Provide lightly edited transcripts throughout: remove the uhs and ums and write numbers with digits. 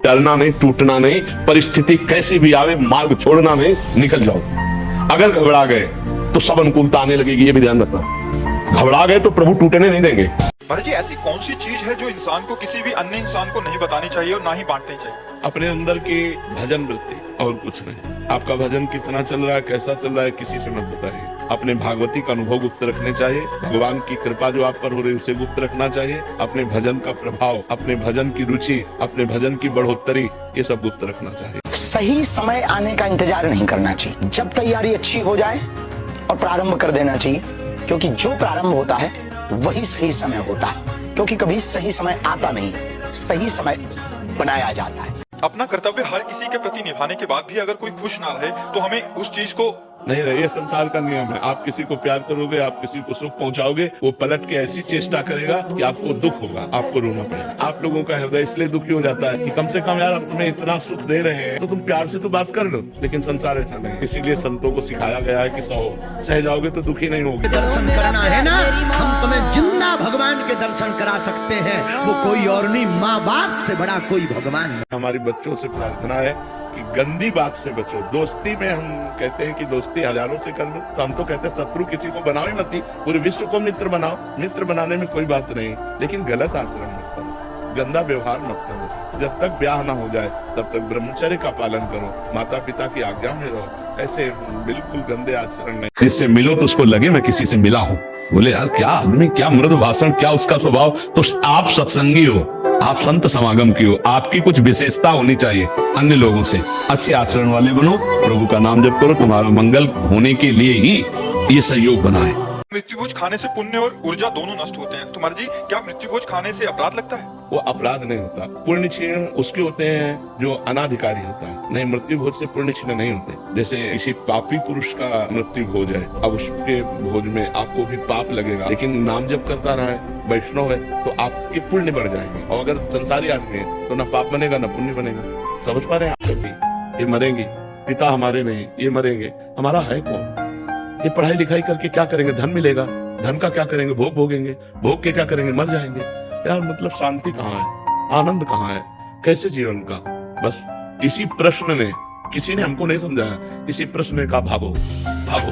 डरना नहीं, टूटना नहीं, परिस्थिति कैसी भी आवे मार्ग छोड़ना नहीं, निकल जाओ। अगर घबरा गए तो सब अनुकूलता आने लगेगी, ये भी ध्यान रखना। घबरा गए तो प्रभु टूटने नहीं देंगे। महाराज जी, ऐसी कौन सी चीज है जो इंसान को किसी भी अन्य इंसान को नहीं बतानी चाहिए और ना ही बांटनी चाहिए? अपने अंदर की भजन वृत्ति, और कुछ नहीं। आपका भजन कितना चल रहा है, कैसा चल रहा है, किसी से मत बताइए। अपने भागवती का अनुभव गुप्त रखने चाहिए। भगवान की कृपा जो आप पर हो रही है उसे गुप्त रखना चाहिए। अपने भजन का प्रभाव, अपने भजन की रुचि, अपने भजन की बढ़ोतरी, ये सब गुप्त रखना चाहिए। सही समय आने का इंतजार नहीं करना चाहिए। जब तैयारी अच्छी हो जाए और प्रारंभ कर देना चाहिए, क्योंकि जो प्रारंभ होता है वही सही समय होता है। क्योंकि कभी सही समय आता नहीं, सही समय बनाया जाता है। अपना कर्तव्य हर किसी के प्रति निभाने के बाद भी अगर कोई खुश ना रहे तो हमें उस चीज को नहीं, ये संसार का नियम है। आप किसी को प्यार करोगे, आप किसी को सुख पहुंचाओगे, वो पलट के ऐसी चेष्टा करेगा कि आपको दुख होगा, आपको रोना पड़ेगा। आप लोगों का हृदय इसलिए दुखी हो जाता है कि कम से कम यार, हम तुम्हें इतना सुख दे रहे हैं तो तुम प्यार से तो बात कर लो। लेकिन संसार ऐसा नहीं, इसीलिए संतों को सिखाया गया है कि सह जाओगे तो दुखी नहीं होगे। दर्शन करना है ना, हम तुम्हें जिंदा भगवान के दर्शन करा सकते हैं। वो कोई और नहीं, माँ बाप से बड़ा कोई भगवान नहीं। हमारी बच्चों से प्रार्थना है कि गंदी बात से बचो। दोस्ती में हम कहते हैं कि दोस्ती हजारों से कर लो, तो हम तो कहते हैं शत्रु किसी को बनाओ ही मत, पूरे विश्व को मित्र बनाओ। मित्र बनाने में कोई बात नहीं, लेकिन गलत आचरण मत करो, गंदा व्यवहार मत करो। जब तक ब्याह ना हो जाए तब तक ब्रह्मचर्य का पालन करो, माता पिता की आज्ञा में रहो। ऐसे बिल्कुल गंदे आचरण नहीं। जिससे मिलो तो उसको लगे मैं किसी से मिला हूँ। बोले यार क्या आदमी, क्या मृदु भाषण, क्या उसका स्वभाव। तो आप सत्संगी हो, आप संत समागम की हो, आपकी कुछ विशेषता होनी चाहिए अन्य लोगों से। अच्छे आचरण वाले बनो, प्रभु का नाम जप करो, तुम्हारा मंगल होने के लिए ही ये सहयोग बना है। मृत्युभोज खाने से पुण्य और ऊर्जा दोनों नष्ट होते हैं। तुम्हारे जी, क्या मृत्युभोज खाने से अपराध लगता है? वो अपराध नहीं होता। पुण्य क्षीण उसके होते हैं जो अनाधिकारी होता है। नहीं, मृत्यु भोज से पुण्य क्षीण नहीं होते। जैसे किसी पापी पुरुष का मृत्यु भोज है, अब उसके भोज में आपको भी पाप लगेगा, लेकिन नाम जप करता रहा है, वैष्णव है, तो आपके पुण्य बढ़ जाएंगे। और अगर संसारी आदमी है तो ना पाप बनेगा ना पुण्य बनेगा। समझ पा रहे हैं? ये मरेंगे, पिता हमारे नहीं, ये मरेंगे, हमारा है कौन? ये पढ़ाई लिखाई करके क्या करेंगे? धन मिलेगा, धन का क्या करेंगे? भोग भोगेंगे, भोग के क्या करेंगे? मर जाएंगे। यार मतलब शांति कहाँ है, आनंद कहाँ है, कैसे जीवन का? बस इसी प्रश्न ने, किसी ने हमको नहीं समझाया, इसी प्रश्न ने कहा भागो भागो,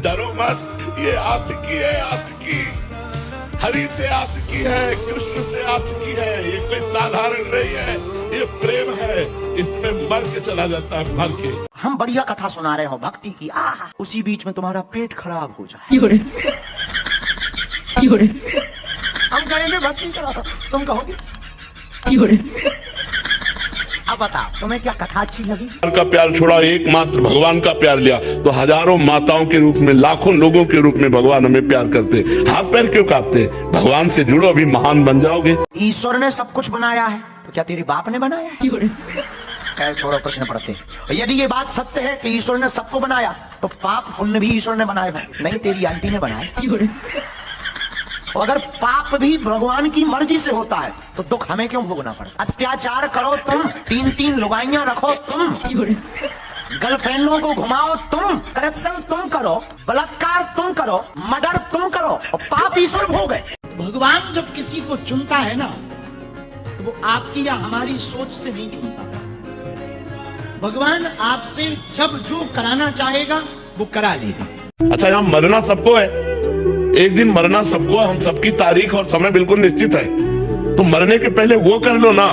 डरो मत। ये आशिकी है, आशिकी हरि से आशिकी है, कृष्ण से आशिकी है। ये कोई साधारण नहीं है, ये प्रेम है। इसमें मर के चला जाता है, मर के। हम बढ़िया कथा सुना रहे हो भक्ति की, उसी बीच में तुम्हारा पेट खराब हो जाए। हम कहेंगे भक्ति करो, तुम कहोगे। अब बताओ तुम्हें क्या कथा अच्छी लगी? का प्यार छोड़ा, एकमात्र भगवान का प्यार लिया, तो हजारों माताओं के रूप में, लाखों लोगों के रूप में भगवान हमें प्यार करते। हाथ पैर क्यों काटते? भगवान से जुड़ो, अभी महान बन जाओगे। ईश्वर ने सब कुछ बनाया है, तो क्या तेरे बाप ने बनाया? खैर छोड़ो, प्रश्न पढ़ते। यदि ये बात सत्य है कि ईश्वर ने सबको बनाया, तो पाप पुण्य भी ईश्वर ने बनाए हैं, नहीं तेरी आंटी ने बनाया। और अगर पाप भी भगवान की मर्जी से होता है तो दुख हमें क्यों भोगना पड़ता? अत्याचार करो तुम, 3-3 लुगाइयां रखो तुम, गर्लफ्रेंडों को घुमाओ तुम, करप्शन तुम करो, बलात्कार तुम करो, मर्डर तुम करो, और पाप ईश्वर भोगे। भगवान जब किसी को चुनता है ना, तो वो आपकी या हमारी सोच से नहीं चुनता। भगवान आपसे जब जो कराना चाहेगा वो करा लेगा। अच्छा, यहाँ मरना सबको है, एक दिन मरना सबको, हम सबकी तारीख और समय बिल्कुल निश्चित है। तो मरने के पहले वो कर लो ना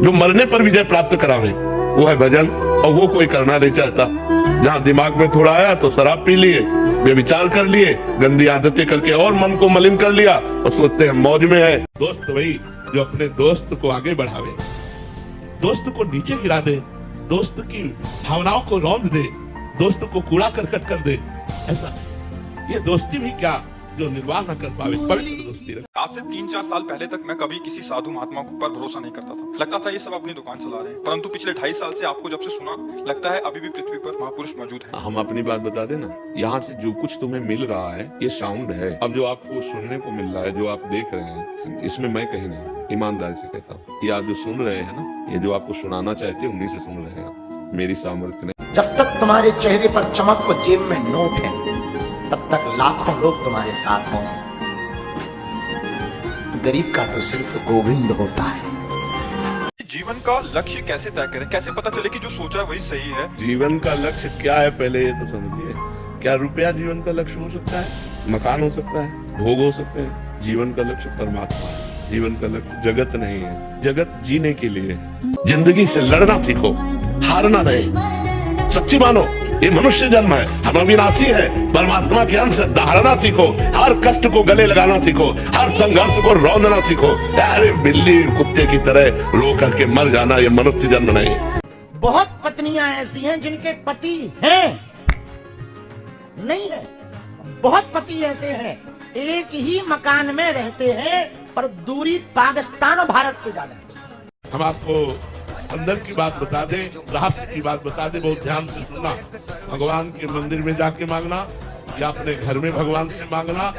जो मरने पर विजय प्राप्त करावे, वो है भजन। और वो कोई करना नहीं चाहता। जहाँ दिमाग में थोड़ा आया तो शराब पी लिए, व्यभिचार कर लिए, गंदी आदतें करके और मन को मलिन कर लिया, और सोचते हैं मौज में है। दोस्त वही जो अपने दोस्त को आगे बढ़ावे, दोस्त को नीचे गिरा दे, दोस्त की भावनाओं को रौंद दे, दोस्त को कूड़ा करकट कर दे। ऐसा ये दोस्ती भी क्या जो निर्वाह न कर पावे, पवित्र दोस्ती रहे। आज से 3-4 साल पहले तक मैं कभी किसी साधु महात्मा पर भरोसा नहीं करता था। लगता था ये सब अपनी दुकान चला रहे हैं। परंतु पिछले 2.5 साल से आपको जब से सुना, लगता है अभी भी पृथ्वी पर महापुरुष मौजूद है। हम अपनी बात बता देना, यहाँ से जो कुछ तुम्हें मिल रहा है ये साउंड है। अब जो आपको सुनने को मिल रहा है, जो आप देख रहे हैं, इसमें मैं कहीं नहीं, ईमानदारी से कहता हूँ, ये आप जो सुन रहे हैं ना, ये जो आपको सुनाना चाहते हैं उन्हीं से सुन रहे हैं, मेरी सामर्थ्य नहीं। जब तक तुम्हारे चेहरे पर चमक व जेब में नोट है, तब तक लाखों लोग तुम्हारे साथ होंगे। गरीब का तो सिर्फ गोविंद होता है। जीवन का लक्ष्य कैसे तय करें, कैसे पता चले कि जो सोचा है वही सही है? जीवन का लक्ष्य क्या है पहले ये तो समझिए। क्या रुपया जीवन का लक्ष्य हो सकता है? मकान हो सकता है, भोग हो सकते हैं। जीवन का लक्ष्य परमात्मा है। जीवन का लक्ष्य जगत नहीं है। जगत जीने के लिए है। जिंदगी से लड़ना सीखो, हारना नहीं। सच्ची मानो, ये मनुष्य जन्म है, हम अविनाशी है, परमात्मा के अंश है। दहाड़ना सीखो, हर कष्ट को गले लगाना सीखो, हर संघर्ष को रौंदना सीखो। अरे बिल्ली कुत्ते की तरह रो करके मर जाना ये मनुष्य जन्म नहीं। बहुत पत्नियां ऐसी हैं जिनके पति हैं, नहीं है। बहुत पति ऐसे हैं एक ही मकान में रहते हैं पर दूरी पाकिस्तान और भारत से ज्यादा है। हम आपको अंदर की बात बता दें, रहस्य की बात बता दें, बहुत ध्यान से सुनना। भगवान के मंदिर में जाके मांगना या अपने घर में भगवान से मांगना,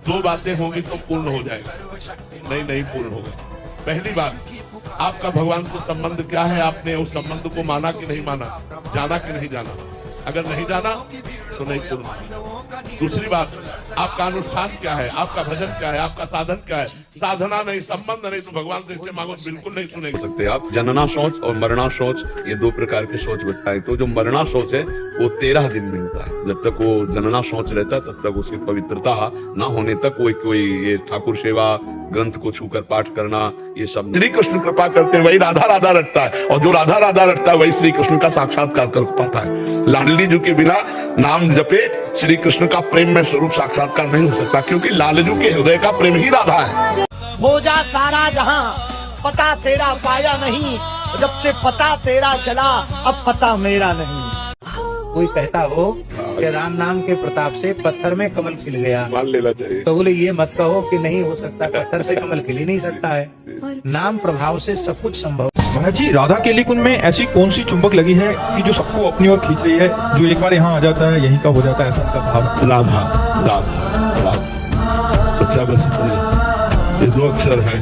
दो बातें होंगी तो पूर्ण हो जाएगा, नहीं पूर्ण होगा। पहली बात, आपका भगवान से संबंध क्या है? आपने उस संबंध को माना कि नहीं माना, जाना कि नहीं जाना? अगर नहीं जाना तो नहीं पूर्ण। दूसरी बात, आपका अनुष्ठान क्या है, आपका भजन क्या है, आपका साधन क्या है? साधना नहीं, संबंध नहीं, तो भगवान से इससे मांगो तो बिल्कुल नहीं सुने सकते आप। जनना सोच और मरना सोच, ये दो प्रकार के सोच बताए। तो जो मरना सोच है वो 13 दिन में होता है। जब तक वो जनना सोच रहता है तब तक उसकी पवित्रता ना होने तक कोई ये ठाकुर सेवा, ग्रंथ को छूकर पाठ करना, ये सब श्री कृष्ण कृपा करते हैं। वही राधा राधा रटता है, और जो राधा राधा रटता है वही श्री कृष्ण का साक्षात्कार कर पाता है। लाडली जी के बिना नाम जपे श्री कृष्ण का प्रेम में स्वरूप साक्षात्कार नहीं हो सकता, क्योंकि लालजू के हृदय का प्रेम ही राधा है। हो जा सारा जहां, पता तेरा पाया नहीं, जब से पता तेरा चला अब पता मेरा नहीं। कोई कहता हो कि राम नाम के प्रताप से पत्थर में कमल खिल गया, मान लेना चाहिए। तो बोले ये मत कहो कि नहीं हो सकता, पत्थर से कमल खिल ही नहीं सकता है। नाम प्रभाव से सब कुछ संभव। महाराज जी, राधा केली कुंज में ऐसी कौन सी चुंबक लगी है कि जो सबको अपनी ओर खींच रही है, जो एक बार यहाँ आ जाता है यहीं का हो जाता है, ऐसा उनका भाव? राधा राधा राधा, अच्छा बस ये दो अक्षर हैं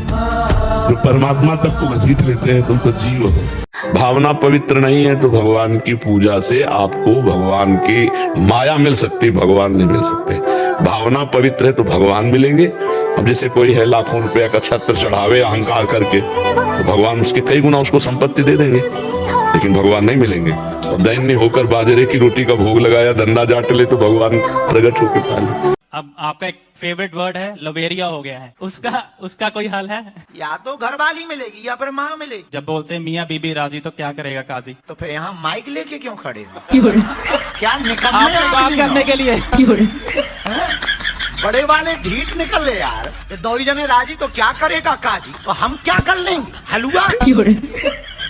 जो परमात्मा तक को घसीट लेते हैं। तुम तो जीव हो। भावना पवित्र नहीं है तो भगवान की पूजा से आपको भगवान की माया मिल सकती, भगवान नहीं मिल सकते। भावना पवित्र है तो भगवान मिलेंगे। अब जैसे कोई है लाखों रुपया का छत्र चढ़ावे अहंकार करके, तो भगवान उसके कई गुना उसको संपत्ति दे देंगे, लेकिन भगवान नहीं मिलेंगे। और दैन्य होकर बाजरे की रोटी का भोग लगाया, धंधा जाट ले, तो भगवान प्रकट होकर खा ले। अब आपका एक फेवरेट वर्ड है लवेरिया हो गया है, उसका कोई हल है? या तो घर वाली मिलेगी या फिर माँ मिलेगी। जब बोलते हैं मियाँ बीबी राजी तो क्या करेगा काजी? तो फिर यहाँ माइक लेके क्यों खड़े हो? क्या निकलने आपसे बात करने के लिए। बड़े वाले ढीठ निकल ले यार। ये दो ही जने राजी तो क्या करेगा काजी? तो हम क्या कर लेंगे? हलवा।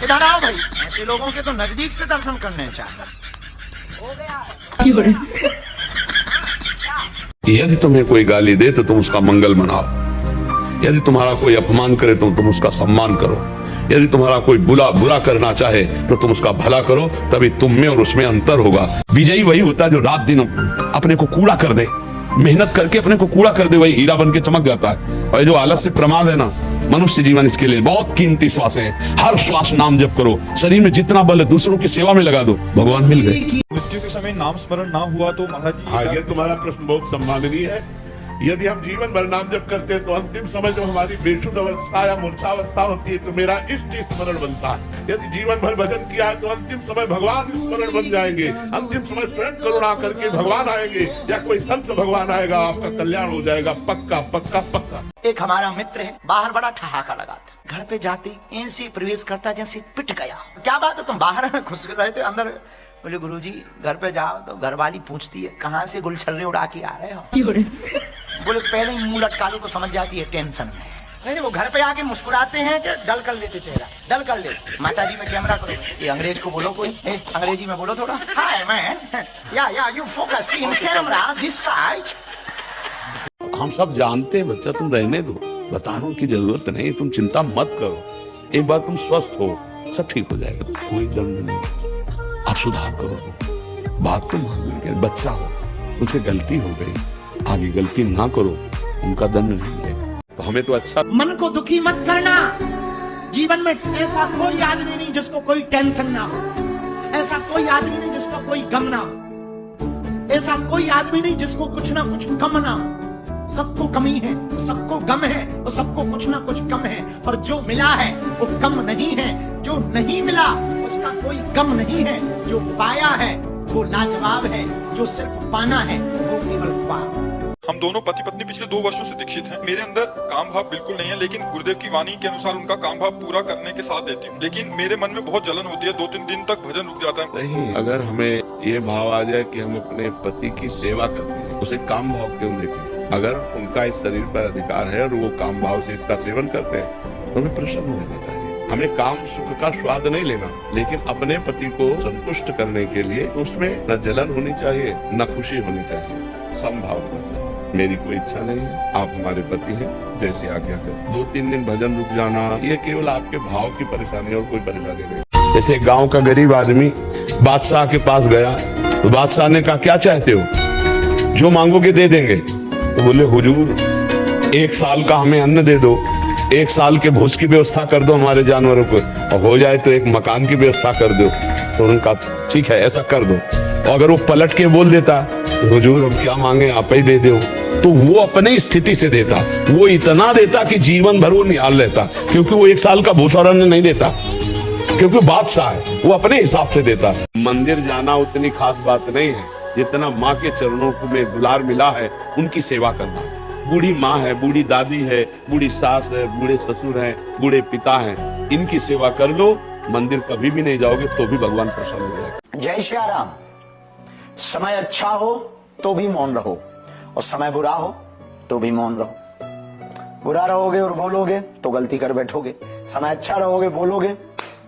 इधर आओ भाई, ऐसे लोगों के तो नजदीक से दर्शन करने चाहिए। यदि तुम्हें कोई गाली दे तो तुम उसका मंगल मनाओ, यदि तुम्हारा कोई अपमान करे तो तुम उसका सम्मान करो, यदि तुम्हारा कोई बुरा करना चाहे तो तुम उसका भला करो, तभी तुम में और उसमें अंतर होगा। विजयी वही होता है जो रात दिन अपने को कूड़ा कर दे, मेहनत करके अपने को कूड़ा कर दे, वही हीरा बन के चमक जाता है। और जो आलस से प्रमाद है ना, मनुष्य जीवन इसके लिए बहुत कीमती श्वास है। हर श्वास नाम जप करो, शरीर में जितना बल है दूसरों की सेवा में लगा दो, भगवान मिल गए। मृत्यु के समय नाम स्मरण ना हुआ तो महाराज जी? हाँ, ये तुम्हारा प्रश्न बहुत सम्माननीय है। यदि हम जीवन भर नाम जप करते हैं तो अंतिम समय जब हमारी बेशुद्ध अवस्था या मूर्छावस्था होती है तो मेरा इष्ट स्मरण बनता है। यदि जीवन भर भजन किया है तो अंतिम समय भगवान स्मरण बन जाएंगे। अंतिम समय स्वयं करुणा करके भगवान आएंगे या कोई संत भगवान आएगा, आपका कल्याण हो जाएगा, पक्का पक्का पक्का। एक हमारा मित्र है, बाहर बड़ा ठहाका लगाता, घर पे जाते ऐसे प्रवेश करता जैसे पिट गया। क्या बात है, तुम बाहर घुस रहे थे, अंदर बोले गुरुजी घर पे जाओ तो घरवाली पूछती है कहाँ से गुलछर्रे उड़ा के आ रहे हो? बोले पहले ही मुंह लटका लो तो समझ जाती है टेंशन में। नहीं, वो घर पे आके मुस्कुराते हैं कि डल कर लेते चेहरा, डल कर ले। माता जी में कैमरा करो, ये अंग्रेज को बोलो, कोई अंग्रेजी में बोलो थोड़ा। हाय मैन, या you focus in camera this side. हम सब जानते हैं बच्चा, तुम रहने दो, बताने की जरूरत नहीं, तुम चिंता मत करो। एक बार तुम स्वस्थ हो सब ठीक हो जाएगा, कोई दर्द नहीं। आप सुधार करो, बात को मान लीजिए। बच्चा हो, उनसे गलती हो गई, आगे गलती ना करो, उनका दंड नहीं है। तो हमें तो अच्छा। मन को दुखी मत करना। जीवन में ऐसा कोई आदमी नहीं जिसको कोई टेंशन ना हो, ऐसा कोई आदमी नहीं जिसको कोई गम ना हो, ऐसा कोई आदमी नहीं जिसको कुछ ना कुछ गम ना हो। सबको कमी है, सबको गम है और सबको कुछ ना कुछ कम है, पर जो मिला है वो कम नहीं है, जो नहीं मिला उसका कोई गम नहीं है, जो पाया है वो लाजवाब है, जो सिर्फ पाना है वो केवल पाप। हम दोनों पति पत्नी पिछले 2 वर्षों से दीक्षित हैं। मेरे अंदर काम भाव बिल्कुल नहीं है, लेकिन गुरुदेव की वाणी के अनुसार उनका काम भाव पूरा करने के साथ देती हूँ। लेकिन मेरे मन में बहुत जलन होती है, 2-3 दिन तक भजन रुक जाता है। नहीं, अगर हमें ये भाव आ जाए कि हम अपने पति की सेवा करते हैं, उसे काम भाव क्यों देखें? अगर उनका इस शरीर पर अधिकार है और वो काम भाव से इसका सेवन करते हैं तो हमें प्रसन्न होना चाहिए। हमें काम सुख का स्वाद नहीं लेना, लेकिन अपने पति को संतुष्ट करने के लिए उसमें न जलन होनी चाहिए न खुशी होनी चाहिए, समभाव होना चाहिए। मेरी कोई इच्छा नहीं है, आप हमारे पति हैं, जैसे आज्ञा करें। 2-3 दिन भजन रुक जाना ये केवल आपके भाव की परेशानी और कोई परेशानी नहीं। जैसे गांव का गरीब आदमी बादशाह के पास गया तो बादशाह ने कहा क्या चाहते हो, जो मांगोगे दे देंगे। तो बोले हुजूर 1 साल का हमें अन्न दे दो, 1 साल के भूस की व्यवस्था कर दो हमारे जानवरों को, और हो जाए तो 1 मकान की व्यवस्था कर दो। तो उनका ठीक है ऐसा कर दो। और अगर वो पलट के बोल देता तो हुजूर हम क्या मांगे आप ही दे दो, तो वो अपनी स्थिति से देता, वो इतना देता कि जीवन भर वो निहाल रहता, क्योंकि वो 1 साल का भूसा अन्न नहीं देता, क्योंकि बादशाह है, वो अपने हिसाब से देता। मंदिर जाना उतनी खास बात नहीं है जितना माँ के चरणों में दुलार मिला है उनकी सेवा करना। बूढ़ी माँ है, बूढ़ी दादी है, बूढ़ी सास है, बूढ़े ससुर हैं, बूढ़े पिता हैं, इनकी सेवा कर लो, मंदिर कभी भी नहीं जाओगे तो भी भगवान प्रसन्न हो जाएगा। जय श्री राम। समय अच्छा हो तो भी मौन रहो और समय बुरा हो तो भी मौन रहो। बुरा रहोगे और बोलोगे तो गलती कर बैठोगे, समय अच्छा रहोगे बोलोगे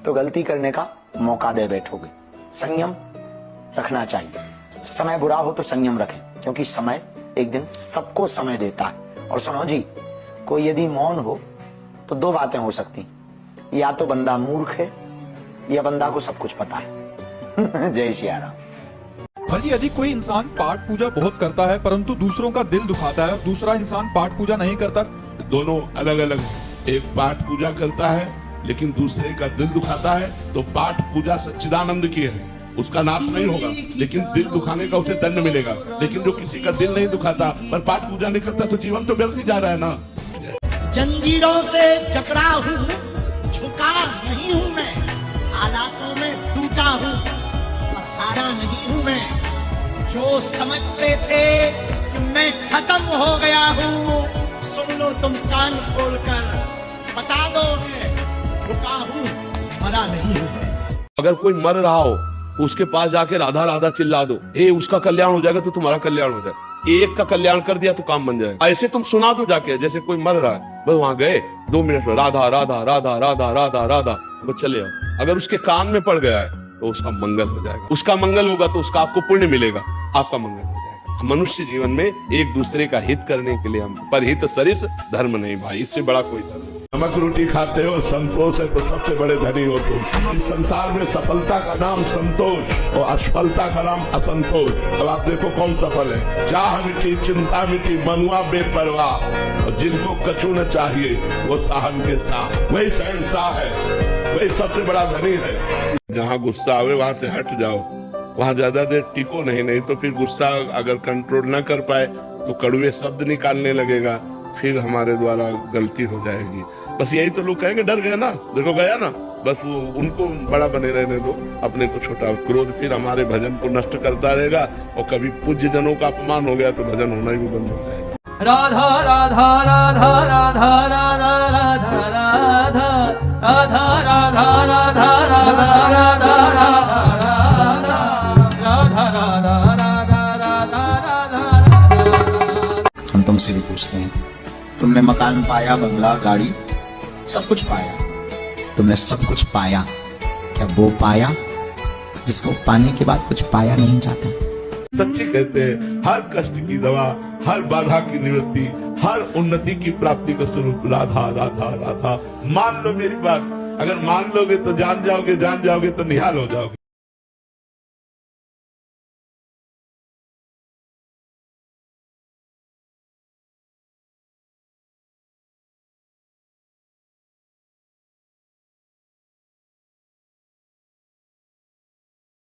तो गलती करने का मौका दे बैठोगे। संयम रखना चाहिए, समय बुरा हो तो संयम रखें, क्योंकि समय एक दिन सबको समय देता है। और सुनो जी, कोई यदि मौन हो तो 2 बातें हो सकती, या तो बंदा मूर्ख है या बंदा को सब कुछ पता है। जय श्री राम। भले यदि कोई इंसान पाठ पूजा बहुत करता है परंतु दूसरों का दिल दुखाता है, और दूसरा इंसान पाठ पूजा नहीं करता, दोनों अलग अलग। एक पाठ पूजा करता है लेकिन दूसरे का दिल दुखाता है, तो पाठ पूजा सच्चिदानंद की है, उसका नाश नहीं होगा, लेकिन दिल दुखाने का उसे दंड मिलेगा। लेकिन जो किसी का दिल नहीं दुखाता पर पाठ पूजा नहीं करता तो जीवन तो व्यर्थ ही जा रहा है ना। जंजीरों से जकड़ा हूँ, झुका नहीं हूँ मैं, हालातों में टूटा हूँ और हारा नहीं हूँ मैं। जो समझते थे कि मैं खत्म हो गया हूँ, सुन लो तुम कान खोलकर, बता दो मैं रुका हूँ, मरा नहीं हूँ मैं। अगर कोई मर रहा हो तो उसके पास जाके राधा राधा चिल्ला दो, उसका कल्याण हो जाएगा तो तुम्हारा कल्याण हो जाएगा। एक का कल्याण कर दिया तो काम बन जाएगा। ऐसे तुम सुना दो जाके, जैसे कोई मर रहा है, बस वहां गए 2 मिनट में राधा राधा राधा राधा राधा राधा, बस चले आओ। अगर उसके कान में पड़ गया है तो उसका मंगल हो जाएगा, उसका मंगल होगा तो उसका आपको पुण्य मिलेगा, आपका मंगल हो जाएगा। मनुष्य जीवन में एक दूसरे का हित करने के लिए हम परहित सरिस धर्म नहीं भाई, इससे बड़ा कोई धर्म। नमक रोटी खाते हो, संतोष है तो सबसे बड़े धनी हो तुम। इस संसार में सफलता का नाम संतोष और असफलता का नाम असंतोष। अब आप देखो कौन सफल है। चाह मिटी, चिंता मिटी, मनुआ बेपरवाह, और जिनको कछु न चाहिए वो साहन के साह, वही शहंशाह है, वही सबसे बड़ा धनी है। जहाँ गुस्सा आवे वहां से हट जाओ, वहां ज्यादा देर टिको नहीं तो फिर गुस्सा अगर कंट्रोल न कर पाए तो कड़वे शब्द निकालने लगेगा, फिर हमारे द्वारा गलती हो जाएगी। बस यही तो लोग कहेंगे डर गया ना, देखो गया ना, बस वो उनको बड़ा बने रहने दो, अपने को छोटा। क्रोध फिर हमारे भजन को नष्ट करता रहेगा, और कभी पूज्य जनों का अपमान हो गया तो भजन होना भी बंद हो जाएगा। राधा राधा राधा राधा राधा राधा राधा राधा राधा राधा राधा राधा हम तुमसे भी पूछते हैं, तुमने मकान पाया, बंगला, गाड़ी, सब कुछ पाया, तुमने सब कुछ पाया, क्या वो पाया जिसको पाने के बाद कुछ पाया नहीं जाता? सच्ची कहते हैं, हर कष्ट की दवा, हर बाधा की निवृत्ति, हर उन्नति की प्राप्ति का स्वरूप राधा राधा राधा। मान लो मेरी बात, अगर मान लोगे तो जान जाओगे तो निहाल हो जाओगे।